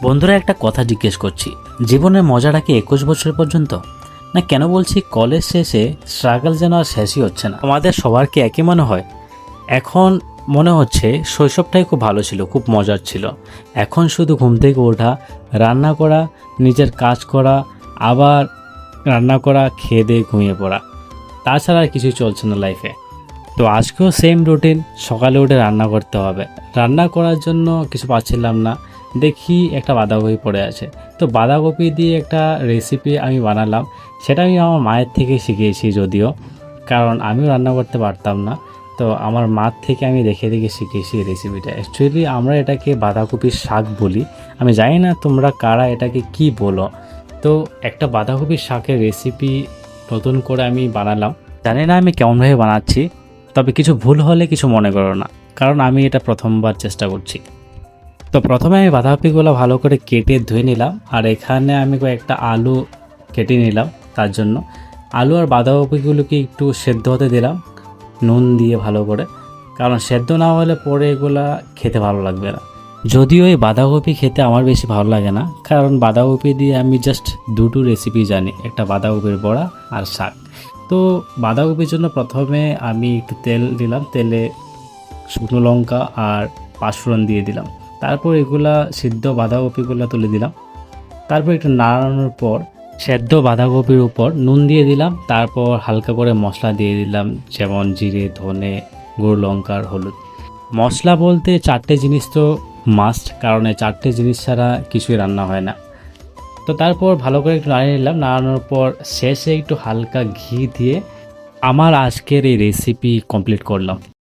বন্ধুরা একটা কথা জিজ্ঞেস করছি, জীবনের মজাটা কি 21 বছর পর্যন্ত? না কেন বলছি, কলেজ শেষে স্ট্রাগল যেন আর শেষই হচ্ছে না। আমাদের সবার কি একই মনে হয়? এখন মনে হচ্ছে শৈশবটাই খুব ভালো ছিল, খুব মজার ছিল। এখন শুধু ঘুম থেকে ওঠা, রান্না করা, নিজের কাজ করা, আবার রান্না করা, খেয়ে দিয়ে ঘুমিয়ে পড়া, তাছাড়া আর কিছুই চলছে না লাইফে। তো আজকেও সেম রুটিন, সকালে উঠে রান্না করতে হবে। রান্না করার জন্য কিছু পাচ্ছিলাম না, দেখি একটা বাঁধাকপি পড়ে আছে। তো বাঁধাকপি দিয়ে একটা রেসিপি আমি বানালাম। সেটা আমি আমার মায়ের থেকে শিখিয়েছি যদিও, কারণ আমিও রান্না করতে পারতাম না। তো আমার মার থেকে আমি দেখে দেখে শিখেছি এই রেসিপিটা। অ্যাকচুয়ালি আমরা এটাকে বাঁধাকপির শাক বলি। আমি জানি না তোমরা কারা এটাকে কি বলো। তো একটা বাঁধাকপির শাকের রেসিপি নতুন করে আমি বানালাম। জানি না আমি কেমনভাবে বানাচ্ছি, তবে কিছু ভুল হলে কিছু মনে করো না, কারণ আমি এটা প্রথমবার চেষ্টা করছি। তো প্রথমে আমি বাঁধাকপিগুলো ভালো করে কেটে ধুয়ে নিলাম, আর এখানে আমি কয়েকটা আলু কেটে নিলাম। তার জন্য আলু আর বাঁধাকপিগুলোকে একটু সেদ্ধ হতে দিলাম নুন দিয়ে ভালো করে, কারণ সেদ্ধ না হলে পরে এগুলা খেতে ভালো লাগবে না। যদিও এই বাঁধাকপি খেতে আমার বেশি ভালো লাগে না, কারণ বাঁধাকপি দিয়ে আমি জাস্ট দুটো রেসিপি জানি, একটা বাঁধাকপির বড়া আর শাক। তো বাঁধাকপির জন্য প্রথমে আমি একটু তেল দিলাম, তেলে শুকনো লঙ্কা আর পাঁচফোড়ন দিয়ে দিলাম। তারপর এগুলা সিদ্ধ বাঁধাকপিগুলো তুলে দিলাম। তারপর একটু নাড়ানোর পর সেদ্ধ বাঁধাকপির উপর নুন দিয়ে দিলাম। তারপর হালকা করে মশলা দিয়ে দিলাম, যেমন জিরে, ধনে, গুঁড়ো লঙ্কার, হলুদ। মশলা বলতে চারটে জিনিস তো মাস্ট, কারণ এই চারটে জিনিস ছাড়া কিছুই রান্না হয় না। তো তারপর ভালো করে একটু নাড়িয়ে নিলাম। নাড়ানোর পর শেষে একটু হালকা ঘি দিয়ে আমার আজকের এই রেসিপি কমপ্লিট করলাম।